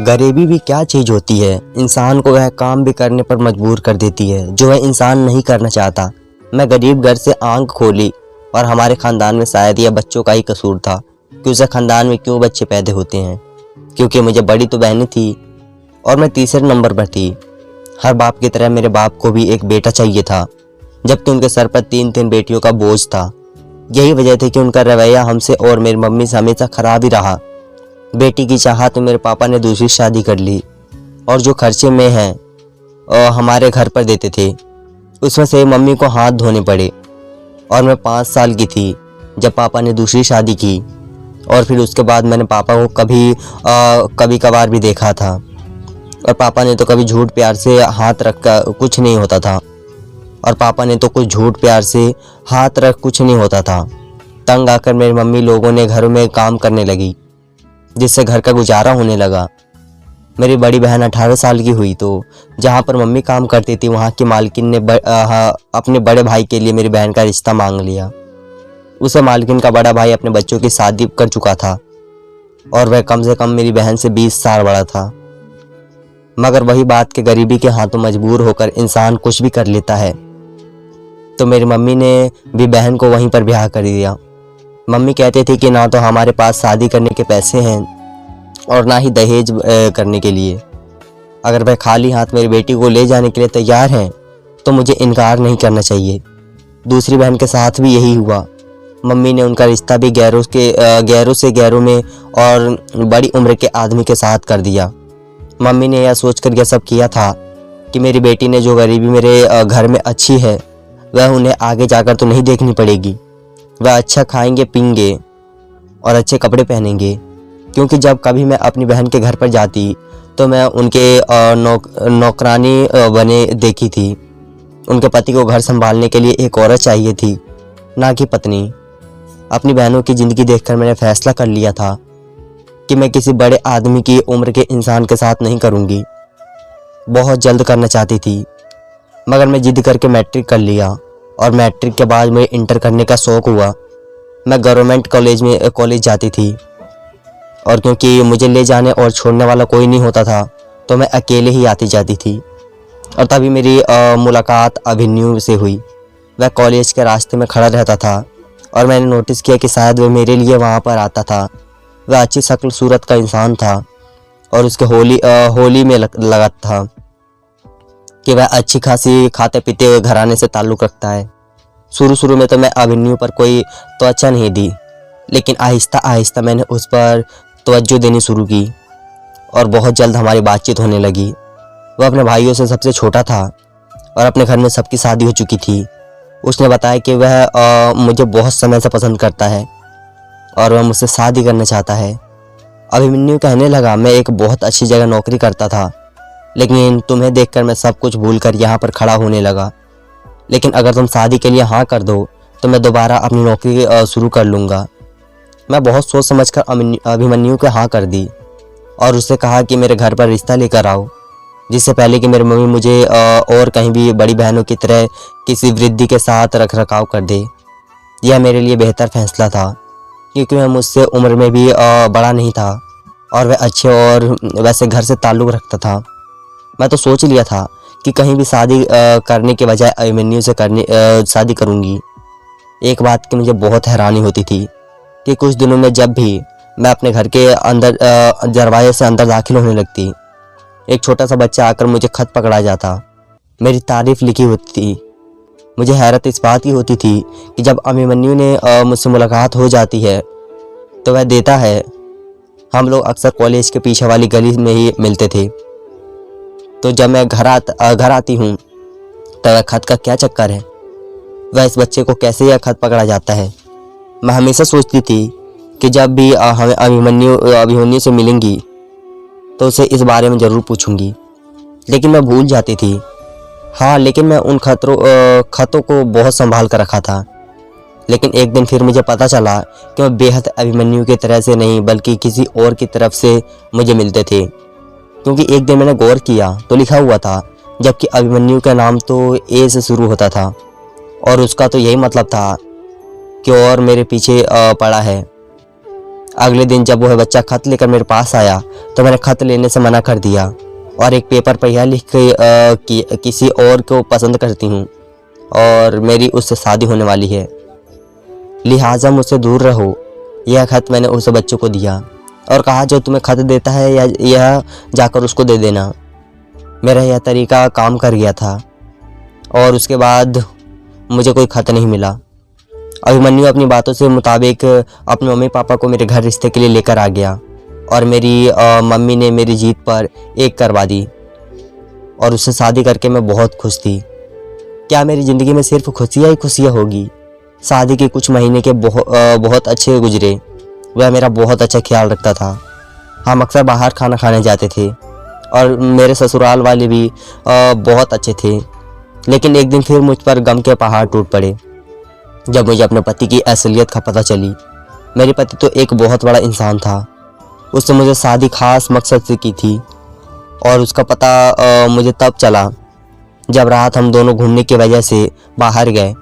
गरीबी भी क्या चीज़ होती है, इंसान को वह काम भी करने पर मजबूर कर देती है जो वह इंसान नहीं करना चाहता। मैं गरीब घर से आंख खोली और हमारे ख़ानदान में शायद यह बच्चों का ही कसूर था कि उसे ख़ानदान में क्यों बच्चे पैदा होते हैं, क्योंकि मुझे बड़ी तो बहनें थी और मैं तीसरे नंबर पर थी। हर बाप की तरह मेरे बाप को भी एक बेटा चाहिए था, जबकि उनके सर पर 3-3 बेटियों का बोझ था। यही वजह थी कि उनका रवैया हमसे और मेरी मम्मी से हमेशा ख़राब ही रहा। बेटी की चाहत में मेरे पापा ने दूसरी शादी कर ली और जो खर्चे में हैं हमारे घर पर देते थे उसमें से मम्मी को हाथ धोने पड़े। और मैं 5 साल की थी जब पापा ने दूसरी शादी की और फिर उसके बाद मैंने पापा को कभी कभार भी देखा था। और पापा ने तो कभी झूठ प्यार से हाथ रख कर कुछ नहीं होता था कुछ नहीं होता था। तंग आकर मेरी मम्मी लोगों ने घरों में काम करने लगी, जिससे घर का गुजारा होने लगा। मेरी बड़ी बहन 18 साल की हुई तो जहाँ पर मम्मी काम करती थी वहाँ की मालकिन ने अपने बड़े भाई के लिए मेरी बहन का रिश्ता मांग लिया। उसे मालकिन का बड़ा भाई अपने बच्चों की शादी कर चुका था और वह कम से कम मेरी बहन से 20 साल बड़ा था। मगर वही बात कि गरीबी के हाथों मजबूर होकर इंसान कुछ भी कर लेता है, तो मेरी मम्मी ने भी बहन को वहीं पर ब्याह कर दिया। मम्मी कहते थे कि ना तो हमारे पास शादी करने के पैसे हैं और ना ही दहेज करने के लिए। अगर वह खाली हाथ मेरी बेटी को ले जाने के लिए तैयार हैं तो मुझे इनकार नहीं करना चाहिए। दूसरी बहन के साथ भी यही हुआ। मम्मी ने उनका रिश्ता भी गैरों से गैरों में और बड़ी उम्र के आदमी के साथ कर दिया। मम्मी ने यह सोचकर यह सब किया था कि मेरी बेटी ने जो गरीबी मेरे घर में अच्छी है वह उन्हें आगे जाकर तो नहीं देखनी पड़ेगी। वह अच्छा खाएंगे पीएंगे और अच्छे कपड़े पहनेंगे, क्योंकि जब कभी मैं अपनी बहन के घर पर जाती तो मैं उनके नौकरानी बने देखी थी। उनके पति को घर संभालने के लिए एक औरत चाहिए थी, ना कि पत्नी। अपनी बहनों की ज़िंदगी देखकर मैंने फैसला कर लिया था कि मैं किसी बड़े आदमी की उम्र के इंसान के साथ नहीं करूँगी। बहुत जल्द करना चाहती थी, मगर मैं जिद करके मैट्रिक कर लिया और मैट्रिक के बाद मुझे इंटर करने का शौक़ हुआ। मैं गवर्नमेंट कॉलेज जाती थी और क्योंकि मुझे ले जाने और छोड़ने वाला कोई नहीं होता था तो मैं अकेले ही आती जाती थी। और तभी मेरी मुलाकात अभिमन्यु से हुई। वह कॉलेज के रास्ते में खड़ा रहता था और मैंने नोटिस किया कि शायद वह मेरे लिए वहाँ पर आता था। वह अच्छी शक्ल सूरत का इंसान था और उसके होली में लगा था कि वह अच्छी खासी खाते पीते हुए घराने से ताल्लुक़ रखता है। शुरू में तो मैं अभिमन्यु पर कोई तवज्जो नहीं दी, लेकिन आहिस्ता आहिस्ता मैंने उस पर तवज्जो देनी शुरू की और बहुत जल्द हमारी बातचीत होने लगी। वह अपने भाइयों से सबसे छोटा था और अपने घर में सबकी शादी हो चुकी थी। उसने बताया कि वह मुझे बहुत समय से पसंद करता है और वह मुझसे शादी करना चाहता है। अभिमन्यु कहने लगा, मैं एक बहुत अच्छी जगह नौकरी करता था, लेकिन तुम्हें देखकर मैं सब कुछ भूलकर यहाँ पर खड़ा होने लगा। लेकिन अगर तुम शादी के लिए हाँ कर दो तो मैं दोबारा अपनी नौकरी शुरू कर लूँगा। मैं बहुत सोच समझकर अभिमन्यु को हाँ कर दी और उससे कहा कि मेरे घर पर रिश्ता लेकर आओ, जिससे पहले कि मेरी मम्मी मुझे और कहीं भी बड़ी बहनों की तरह किसी वृद्धि के साथ रख रखाव कर दे। यह मेरे लिए बेहतर फैसला था, क्योंकि मैं मुझसे उम्र में भी बड़ा नहीं था और वह अच्छे और वैसे घर से ताल्लुक़ रखता था। मैं तो सोच लिया था कि कहीं भी शादी करने के बजाय अभिमन्यु से शादी करूँगी। एक बात की मुझे बहुत हैरानी होती थी कि कुछ दिनों में जब भी मैं अपने घर के अंदर दरवाजे से अंदर दाखिल होने लगती, एक छोटा सा बच्चा आकर मुझे खत पकड़ा जाता, मेरी तारीफ़ लिखी होती थी। मुझे हैरत इस बात की होती थी कि जब अभिमन्यु ने मुझसे मुलाकात हो जाती है तो वह देता है। हम लोग अक्सर कॉलेज के पीछे वाली गली में ही मिलते थे। तो जब मैं घर आती हूँ तो वह खत का क्या चक्कर है, वह इस बच्चे को कैसे यह खत पकड़ा जाता है। मैं हमेशा सोचती थी कि जब भी हमें अभिमन्यु से मिलेंगी तो उसे इस बारे में ज़रूर पूछूंगी, लेकिन मैं भूल जाती थी। हाँ, लेकिन मैं उन खतों को बहुत संभाल कर रखा था। लेकिन एक दिन फिर मुझे पता चला कि वह बेहद अभिमन्यु की तरह से नहीं बल्कि किसी और की तरफ से मुझे मिलते थे, क्योंकि एक दिन मैंने गौर किया तो लिखा हुआ था, जबकि अभिमन्यु का नाम तो ए से शुरू होता था और उसका तो यही मतलब था कि और मेरे पीछे पड़ा है। अगले दिन जब वह बच्चा खत लेकर मेरे पास आया तो मैंने खत लेने से मना कर दिया और एक पेपर पर यह लिख के किसी और को पसंद करती हूँ और मेरी उससे शादी होने वाली है, लिहाजा मुझसे दूर रहो। यह खत मैंने उस बच्चे को दिया और कहा जो तुम्हें खत देता है यह जाकर उसको दे देना। मेरा यह तरीका काम कर गया था और उसके बाद मुझे कोई खत नहीं मिला। अभिमन्यु अपनी बातों से मुताबिक अपने मम्मी पापा को मेरे घर रिश्ते के लिए लेकर आ गया और मेरी मम्मी ने मेरी जीत पर एक करवा दी और उससे शादी करके मैं बहुत खुश थी। क्या मेरी ज़िंदगी में सिर्फ खुशियाँ ही खुशियाँ होगी? शादी के कुछ महीने के बहुत अच्छे गुजरे। वह मेरा बहुत अच्छा ख्याल रखता था। हम अक्सर बाहर खाना खाने जाते थे और मेरे ससुराल वाले भी बहुत अच्छे थे। लेकिन एक दिन फिर मुझ पर गम के पहाड़ टूट पड़े जब मुझे अपने पति की असलियत का पता चली। मेरे पति तो एक बहुत बड़ा इंसान था। उसने मुझे शादी खास मकसद से की थी और उसका पता मुझे तब चला जब रात हम दोनों घूमने की वजह से बाहर गए।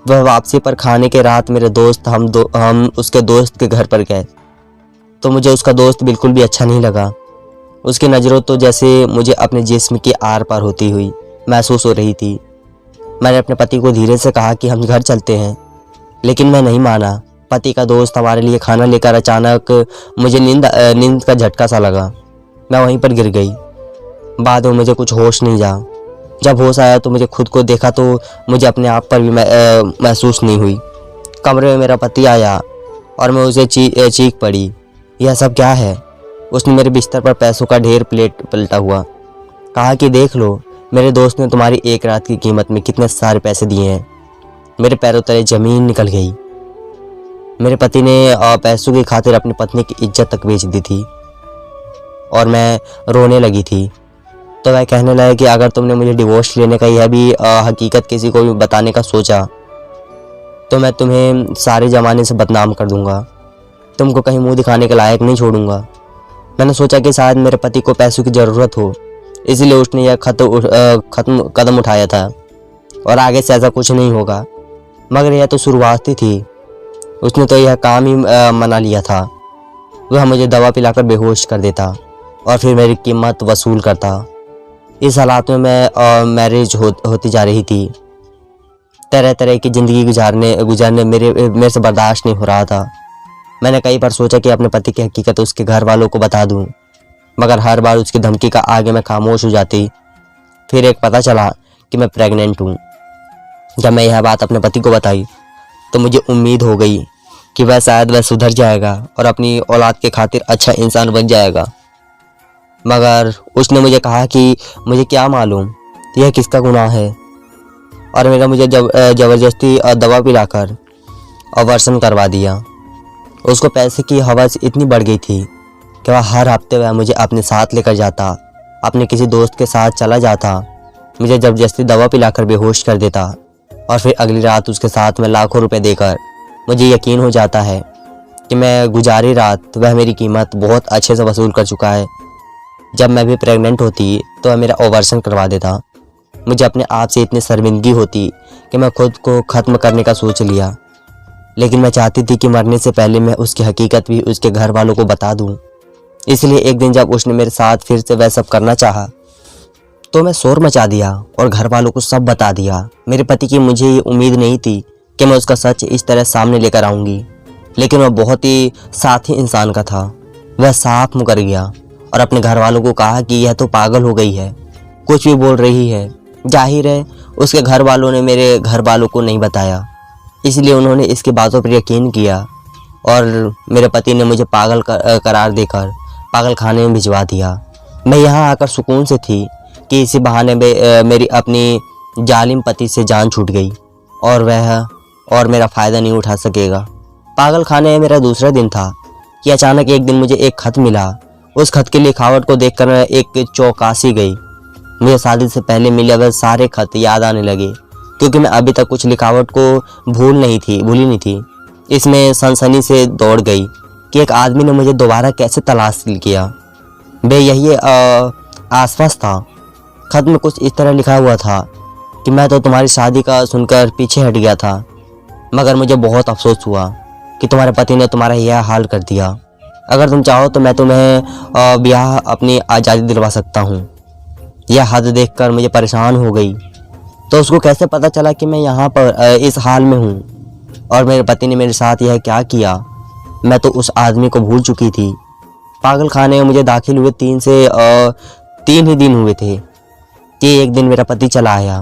वह वापसी पर खाने के रात मेरे दोस्त हम उसके दोस्त के घर पर गए तो मुझे उसका दोस्त बिल्कुल भी अच्छा नहीं लगा। उसकी नज़रों तो जैसे मुझे अपने जिस्म की आर पार होती हुई महसूस हो रही थी। मैंने अपने पति को धीरे से कहा कि हम घर चलते हैं, लेकिन मैं नहीं माना। पति का दोस्त हमारे लिए खाना लेकर अचानक मुझे नींद का झटका सा लगा। मैं वहीं पर गिर गई। बाद में मुझे कुछ होश नहीं जा। जब होश आया तो मुझे खुद को देखा तो मुझे अपने आप पर भी महसूस नहीं हुई। कमरे में मेरा पति आया और मैं उसे चीख पड़ी, यह सब क्या है? उसने मेरे बिस्तर पर पैसों का ढेर प्लेट पलटा हुआ। कहा कि देख लो, मेरे दोस्त ने तुम्हारी एक रात की कीमत में कितने सारे पैसे दिए हैं। मेरे पैरों तले ज़मीन निकल गई। मेरे पति ने पैसों की खातिर अपनी पत्नी की इज्जत तक बेच दी थी और मैं रोने लगी थी। तो वह कहने लगा कि अगर तुमने मुझे डिवोर्स लेने का यह भी हकीकत किसी को भी बताने का सोचा तो मैं तुम्हें सारे ज़माने से बदनाम कर दूंगा, तुमको कहीं मुंह दिखाने के लायक नहीं छोड़ूंगा। मैंने सोचा कि शायद मेरे पति को पैसों की ज़रूरत हो, इसलिए उसने यह कदम उठाया था और आगे से ऐसा कुछ नहीं होगा। मगर यह तो शुरुआत ही थी। उसने तो यह काम ही मना लिया था। वह मुझे दवा पिलाकर बेहोश कर देता और फिर मेरी कीमत वसूल करता। इस हालात में मैं मैरिज होती जा रही थी। तरह तरह की ज़िंदगी गुजारने मेरे से बर्दाश्त नहीं हो रहा था। मैंने कई बार सोचा कि अपने पति की हकीकत उसके घर वालों को बता दूं, मगर हर बार उसकी धमकी का आगे मैं खामोश हो जाती। फिर एक पता चला कि मैं प्रेग्नेंट हूँ। जब मैं यह बात अपने पति को बताई तो मुझे उम्मीद हो गई कि वह सुधर जाएगा और अपनी औलाद के खातिर अच्छा इंसान बन जाएगा। मगर उसने मुझे कहा कि मुझे क्या मालूम यह किसका गुनाह है, और मुझे ज़बरदस्ती दवा पिलाकर अबॉर्शन करवा दिया। उसको पैसे की हवस इतनी बढ़ गई थी कि वह हर हफ्ते वह मुझे अपने साथ लेकर जाता, अपने किसी दोस्त के साथ चला जाता, मुझे ज़बरदस्ती दवा पिलाकर बेहोश कर देता और फिर अगली रात उसके साथ में लाखों रुपए देकर मुझे यकीन हो जाता है कि मैं गुजारी रात वह मेरी कीमत बहुत अच्छे से वसूल कर चुका है। जब मैं भी प्रेग्नेंट होती तो वह मेरा अबॉर्शन करवा देता। मुझे अपने आप से इतनी शर्मिंदगी होती कि मैं खुद को ख़त्म करने का सोच लिया, लेकिन मैं चाहती थी कि मरने से पहले मैं उसकी हकीकत भी उसके घर वालों को बता दूं। इसलिए एक दिन जब उसने मेरे साथ फिर से वह सब करना चाहा तो मैं शोर मचा दिया और घर वालों को सब बता दिया। मेरे पति की मुझे ये उम्मीद नहीं थी कि मैं उसका सच इस तरह सामने लेकर आऊँगी, लेकिन वह बहुत ही साथी इंसान का था। वह साफ मुकर गया और अपने घर वालों को कहा कि यह तो पागल हो गई है, कुछ भी बोल रही है। जाहिर है उसके घर वालों ने मेरे घर वालों को नहीं बताया, इसलिए उन्होंने इसकी बातों पर यकीन किया और मेरे पति ने मुझे पागल करार देकर पागल खाने में भिजवा दिया। मैं यहाँ आकर सुकून से थी कि इसी बहाने में मेरी अपनी जालिम पति से जान छूट गई और मेरा फ़ायदा नहीं उठा सकेगा। पागल खाने में मेरा दूसरा दिन था कि अचानक एक दिन मुझे एक खत मिला। उस खत की लिखावट को देखकर मैं एक चौंकासी गई। मुझे शादी से पहले मिले वह सारे खत याद आने लगे, क्योंकि मैं अभी तक कुछ लिखावट को भूली नहीं थी। इसमें सनसनी से दौड़ गई कि एक आदमी ने मुझे दोबारा कैसे तलाश किया। बे यही आसपास था। खत में कुछ इस तरह लिखा हुआ था कि मैं तो तुम्हारी शादी का सुनकर पीछे हट गया था, मगर मुझे बहुत अफसोस हुआ कि तुम्हारे पति ने तुम्हारा यह हाल कर दिया। अगर तुम चाहो तो मैं तुम्हें ब्याह अपनी आज़ादी दिलवा सकता हूँ। यह हद देखकर मुझे परेशान हो गई। तो उसको कैसे पता चला कि मैं यहाँ पर इस हाल में हूँ और मेरे पति ने मेरे साथ यह क्या किया। मैं तो उस आदमी को भूल चुकी थी। पागल खाने में मुझे दाखिल हुए 3 ही दिन हुए थे कि एक दिन मेरा पति चला आया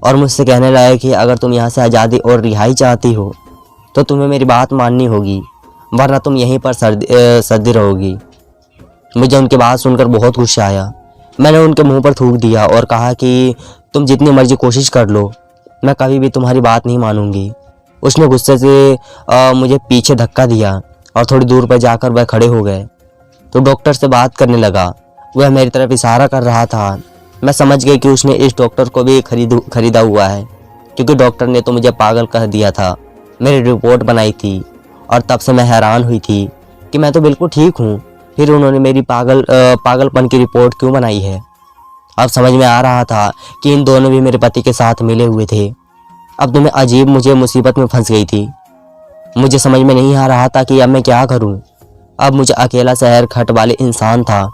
और मुझसे कहने लगा कि अगर तुम यहाँ से आज़ादी और रिहाई चाहती हो तो तुम्हें मेरी बात माननी होगी, वरना तुम यहीं पर सर्दी रहोगी। मुझे उनकी बात सुनकर बहुत गुस्सा आया। मैंने उनके मुंह पर थूक दिया और कहा कि तुम जितनी मर्जी कोशिश कर लो, मैं कभी भी तुम्हारी बात नहीं मानूंगी। उसने गुस्से से मुझे पीछे धक्का दिया और थोड़ी दूर पर जाकर वह खड़े हो गए। तो डॉक्टर से बात करने लगा। वह मेरी तरफ इशारा कर रहा था। मैं समझ गई कि उसने इस डॉक्टर को भी खरीदा हुआ है, क्योंकि डॉक्टर ने तो मुझे पागल कह दिया था। मेरी रिपोर्ट बनाई थी और तब से मैं हैरान हुई थी कि मैं तो बिल्कुल ठीक हूँ, फिर उन्होंने मेरी पागलपन की रिपोर्ट क्यों बनाई है। अब समझ में आ रहा था कि इन दोनों भी मेरे पति के साथ मिले हुए थे। अब तो मैं अजीब मुझे मुसीबत में फंस गई थी। मुझे समझ में नहीं आ रहा था कि अब मैं क्या करूं। अब मुझे अकेला शहर खट वाले इंसान था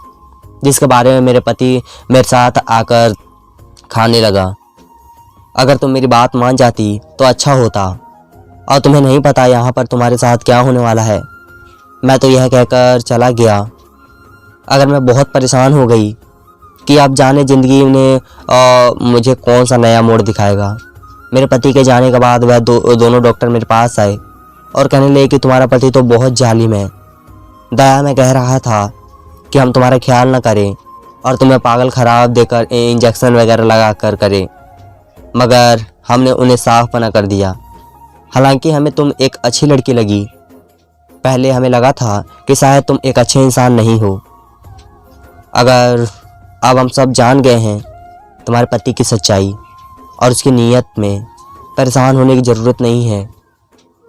जिसके बारे में मेरे पति मेरे साथ आकर खाने लगा। अगर तुम मेरी बात मान जाती तो अच्छा होता, और तुम्हें नहीं पता यहाँ पर तुम्हारे साथ क्या होने वाला है। मैं तो यह कहकर चला गया। अगर मैं बहुत परेशान हो गई कि अब जाने ज़िंदगी ने मुझे कौन सा नया मोड़ दिखाएगा। मेरे पति के जाने के बाद वह दोनों डॉक्टर मेरे पास आए और कहने लगे कि तुम्हारा पति तो बहुत जालिम है। दया में कह रहा था कि हम तुम्हारा ख्याल न करें और तुम्हें पागल खराब देकर इंजेक्शन वगैरह लगा कर करें, मगर हमने उन्हें साफ मना कर दिया। हालांकि हमें तुम एक अच्छी लड़की लगी। पहले हमें लगा था कि शायद तुम एक अच्छे इंसान नहीं हो। अगर अब हम सब जान गए हैं तुम्हारे पति की सच्चाई और उसकी नीयत में, परेशान होने की ज़रूरत नहीं है।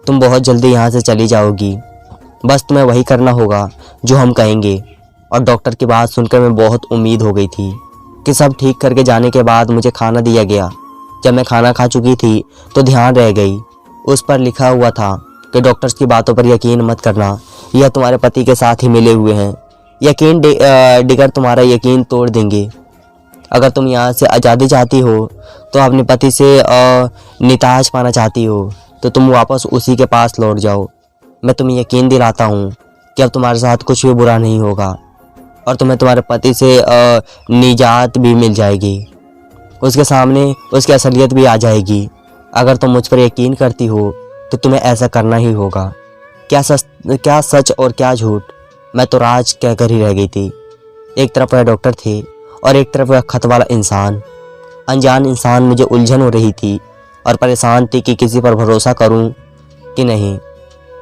तुम बहुत जल्दी यहाँ से चली जाओगी। बस तुम्हें वही करना होगा जो हम कहेंगे। और डॉक्टर की बात सुनकर मैं बहुत उम्मीद हो गई थी कि सब ठीक करके जाने के बाद मुझे खाना दिया गया। जब मैं खाना खा चुकी थी तो ध्यान रह गई। उस पर लिखा हुआ था कि डॉक्टर्स की बातों पर यकीन मत करना, यह तुम्हारे पति के साथ ही मिले हुए हैं। यकीन डिगर तुम्हारा यकीन तोड़ देंगे। अगर तुम यहाँ से आज़ादी चाहती हो तो अपने पति से निताज पाना चाहती हो तो तुम वापस उसी के पास लौट जाओ। मैं तुम्हें यकीन दिलाता हूँ कि अब तुम्हारे साथ कुछ भी बुरा नहीं होगा और तुम्हें तुम्हारे पति से निजात भी मिल जाएगी। उसके सामने उसकी असलियत भी आ जाएगी। अगर तुम मुझ पर यकीन करती हो तो तुम्हें ऐसा करना ही होगा। क्या सच और क्या झूठ, मैं तो राज कहकर ही रह गई थी। एक तरफ वह डॉक्टर थे और एक तरफ वह खत वाला इंसान। अनजान इंसान। मुझे उलझन हो रही थी और परेशान थी कि किसी पर भरोसा करूं कि नहीं।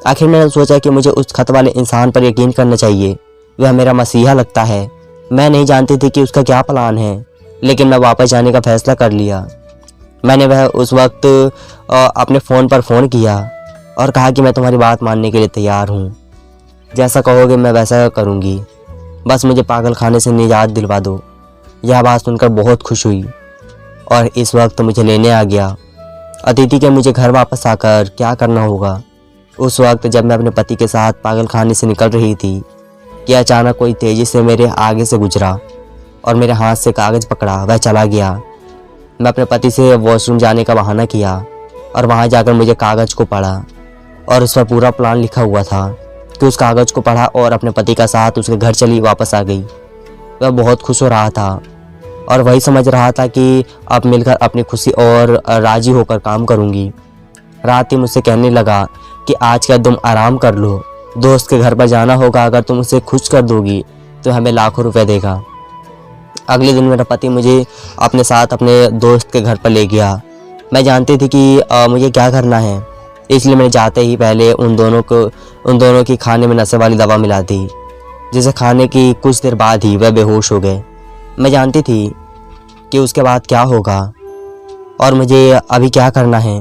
आखिर मैंने सोचा कि मुझे उस खत वाले इंसान पर यकीन करना चाहिए। वह मेरा मसीहा लगता है। मैं नहीं जानती थी कि उसका क्या प्लान है, लेकिन मैं वापस जाने का फैसला कर लिया। मैंने वह उस वक्त अपने फ़ोन पर फ़ोन किया और कहा कि मैं तुम्हारी बात मानने के लिए तैयार हूँ। जैसा कहोगे मैं वैसा करूँगी। बस मुझे पागल खाने से निजात दिलवा दो। यह बात सुनकर बहुत खुश हुई और इस वक्त मुझे लेने आ गया। अतिथि के मुझे घर वापस आकर क्या करना होगा। उस वक्त जब मैं अपने पति के साथ पागल खाने से निकल रही थी कि अचानक कोई तेज़ी से मेरे आगे से गुजरा और मेरे हाथ से कागज़ पकड़ा। वह चला गया। मैं अपने पति से वॉशरूम जाने का बहाना किया और वहाँ जाकर मुझे कागज़ को पढ़ा और उस पर पूरा प्लान लिखा हुआ था कि उस कागज़ को पढ़ा और अपने पति का साथ उसके घर चली वापस आ गई। वह बहुत खुश हो रहा था और वही समझ रहा था कि अब मिलकर अपनी खुशी और राज़ी होकर काम करूँगी। रात ही मुझसे कहने लगा कि आज का तुम आराम कर लो, दोस्त के घर पर जाना होगा। अगर तुम उसे खुश कर दोगी तो हमें लाखों रुपए देगा। अगले दिन मेरा पति मुझे अपने साथ अपने दोस्त के घर पर ले गया। मैं जानती थी कि मुझे क्या करना है, इसलिए मैंने जाते ही पहले उन दोनों की खाने में नशे वाली दवा मिला दी, जिसे खाने की कुछ देर बाद ही वह बेहोश हो गए। मैं जानती थी कि उसके बाद क्या होगा और मुझे अभी क्या करना है,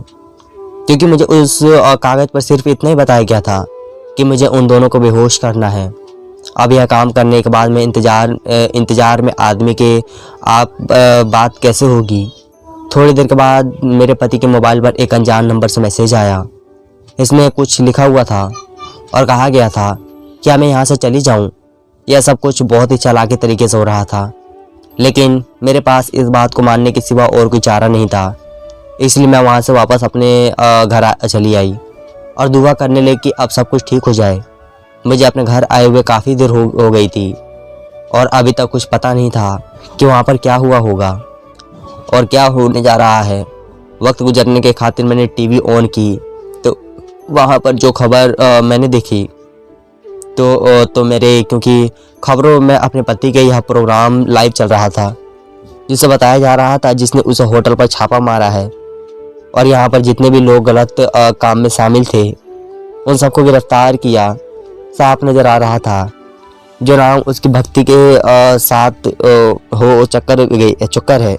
क्योंकि मुझे उस कागज़ पर सिर्फ इतना ही बताया गया था कि मुझे उन दोनों को बेहोश करना है। अब यह काम करने के बाद मैं इंतज़ार में आदमी के आप बात कैसे होगी। थोड़ी देर के बाद मेरे पति के मोबाइल पर एक अनजान नंबर से मैसेज आया। इसमें कुछ लिखा हुआ था और कहा गया था क्या मैं यहाँ से चली जाऊँ। यह सब कुछ बहुत ही चालाकी तरीके से हो रहा था, लेकिन मेरे पास इस बात को मानने के सिवा और कोई चारा नहीं था। इसलिए मैं वहाँ से वापस अपने घर चली आई और दुआ करने लगी कि अब सब कुछ ठीक हो जाए। मुझे अपने घर आए हुए काफ़ी देर हो गई थी और अभी तक कुछ पता नहीं था कि वहाँ पर क्या हुआ होगा और क्या होने जा रहा है। वक्त गुजरने के खातिर मैंने टीवी ऑन की तो वहाँ पर जो खबर मैंने देखी तो मेरे, क्योंकि खबरों में अपने पति के यह प्रोग्राम लाइव चल रहा था जिसे बताया जा रहा था जिसने उस होटल पर छापा मारा है और यहाँ पर जितने भी लोग गलत काम में शामिल थे उन सबको गिरफ्तार किया। साफ नज़र आ रहा था जो नाम उसकी भक्ति के साथ हो चक्कर है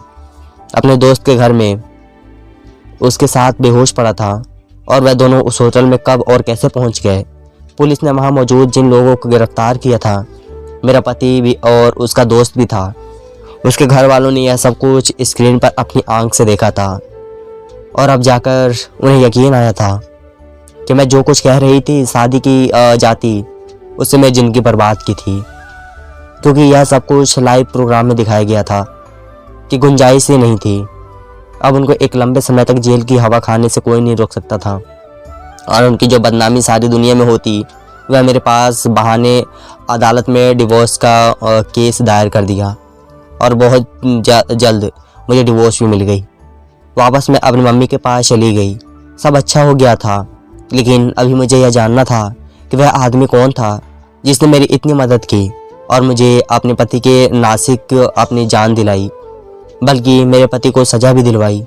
अपने दोस्त के घर में उसके साथ बेहोश पड़ा था और वह दोनों उस होटल में कब और कैसे पहुंच गए। पुलिस ने वहां मौजूद जिन लोगों को गिरफ्तार किया था, मेरा पति भी और उसका दोस्त भी था। उसके घर वालों ने यह सब कुछ स्क्रीन पर अपनी आंख से देखा था और अब जाकर उन्हें यकीन आया था कि मैं जो कुछ कह रही थी शादी की जाती उससे मैं ज़िंदगी बर्बाद की थी, क्योंकि यह सब कुछ लाइव प्रोग्राम में दिखाया गया था कि गुंजाइश ही नहीं थी। अब उनको एक लंबे समय तक जेल की हवा खाने से कोई नहीं रोक सकता था और उनकी जो बदनामी सारी दुनिया में होती वह मेरे पास बहाने अदालत में डिवोर्स का केस दायर कर दिया और बहुत जल्द मुझे डिवोर्स भी मिल गई। वापस मैं अपनी मम्मी के पास चली गई। सब अच्छा हो गया था, लेकिन अभी मुझे यह जानना था कि वह आदमी कौन था जिसने मेरी इतनी मदद की और मुझे अपने पति के नासिक अपनी जान दिलाई, बल्कि मेरे पति को सज़ा भी दिलवाई,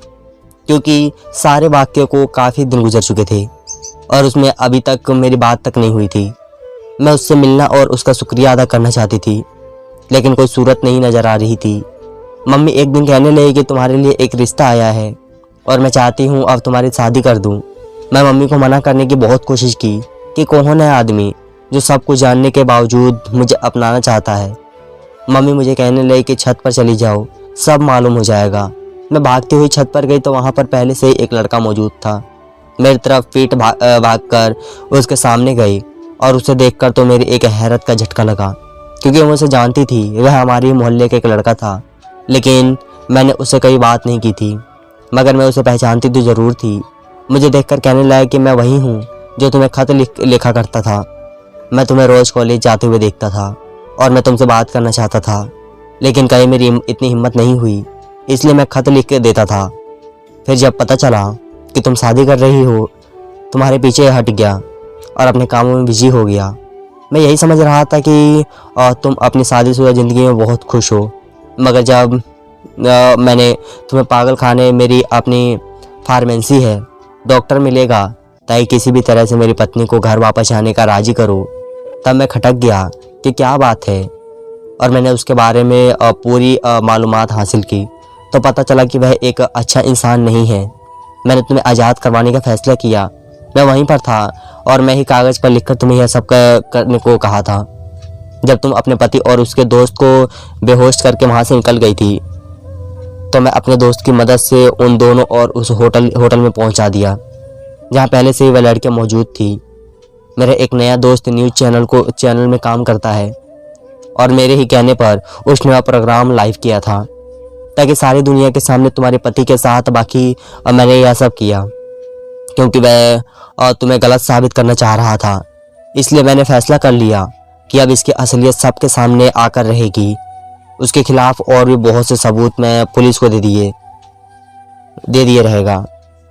क्योंकि सारे वाक्य को काफ़ी दिन गुजर चुके थे और उसमें अभी तक मेरी बात तक नहीं हुई थी। मैं उससे मिलना और उसका शुक्रिया अदा करना चाहती थी, लेकिन कोई सूरत नहीं नज़र आ रही थी। मम्मी एक दिन कहने लगी कि तुम्हारे लिए एक रिश्ता आया है और मैं चाहती हूँ अब तुम्हारी शादी कर दूँ। मैं मम्मी को मना करने की बहुत कोशिश की कि कौन है आदमी जो सब कुछ जानने के बावजूद मुझे अपनाना चाहता है। मम्मी मुझे कहने लगी कि छत पर चली जाओ, सब मालूम हो जाएगा। मैं भागती हुई छत पर गई तो वहाँ पर पहले से ही एक लड़का मौजूद था। मेरी तरफ पीठ भागकर उसके सामने गई और उसे देखकर तो मेरी एक हैरत का झटका लगा, क्योंकि वो मुझे जानती थी। वह हमारे मोहल्ले का एक लड़का था, लेकिन मैंने उससे कई बात नहीं की थी, मगर मैं उसे पहचानती तो ज़रूर थी। मुझे देखकर कहने लगा कि मैं वही हूँ जो तुम्हें खत लिखा करता था। मैं तुम्हें रोज़ कॉलेज जाते हुए देखता था और मैं तुमसे बात करना चाहता था, लेकिन कहीं मेरी इतनी हिम्मत नहीं हुई, इसलिए मैं खत लिख के देता था। फिर जब पता चला कि तुम शादी कर रही हो, तुम्हारे पीछे हट गया और अपने कामों में बिजी हो गया। मैं यही समझ रहा था कि तुम अपनी शादीशुदा ज़िंदगी में बहुत खुश हो, मगर जब मैंने तुम्हें पागल खाने मेरी अपनी फार्मेसी है, डॉक्टर मिलेगा ताकि किसी भी तरह से मेरी पत्नी को घर वापस आने का राज़ी करो, तब मैं खटक गया कि क्या बात है। और मैंने उसके बारे में पूरी मालूमात हासिल की तो पता चला कि वह एक अच्छा इंसान नहीं है। मैंने तुम्हें आज़ाद करवाने का फ़ैसला किया। मैं वहीं पर था और मैं ही कागज़ पर लिखकर तुम्हें यह सब करने को कहा था। जब तुम अपने पति और उसके दोस्त को बेहोश करके वहाँ से निकल गई थी तो मैं अपने दोस्त की मदद से उन दोनों और उस होटल में पहुँचा दिया जहाँ पहले से ही वह लड़कियाँ मौजूद थी। मेरा एक नया दोस्त न्यूज़ चैनल में काम करता है और मेरे ही कहने पर उसने वह प्रोग्राम लाइव किया था ताकि सारी दुनिया के सामने तुम्हारे पति के साथ बाकी मैंने यह सब किया क्योंकि वह तुम्हें गलत साबित करना चाह रहा था। इसलिए मैंने फैसला कर लिया कि अब इसकी असलियत सबके सामने आकर रहेगी। उसके खिलाफ और भी बहुत से सबूत मैं पुलिस को दे दिए रहेगा।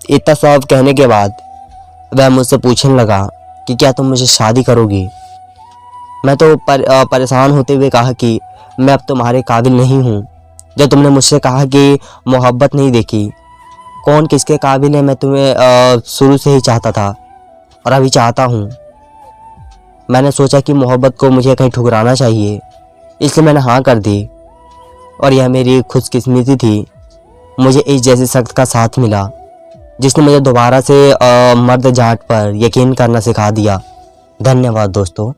इतना सब कहने के बाद वह मुझसे पूछने लगा कि क्या तुम मुझे शादी करोगी। मैं तो परेशान होते हुए कहा कि मैं अब तुम्हारे काबिल नहीं हूँ। जब तुमने मुझसे कहा कि मोहब्बत नहीं देखी, कौन किसके काबिल है, मैं तुम्हें शुरू से ही चाहता था और अभी चाहता हूँ। मैंने सोचा कि मोहब्बत को मुझे कहीं ठुकराना चाहिए, इसलिए मैंने हाँ कर दी और यह मेरी खुशकिस्मती थी। मुझे इस जैसे शख्स का साथ मिला जिसने मुझे दोबारा से मर्द जाट पर यकीन करना सिखा दिया। धन्यवाद दोस्तों।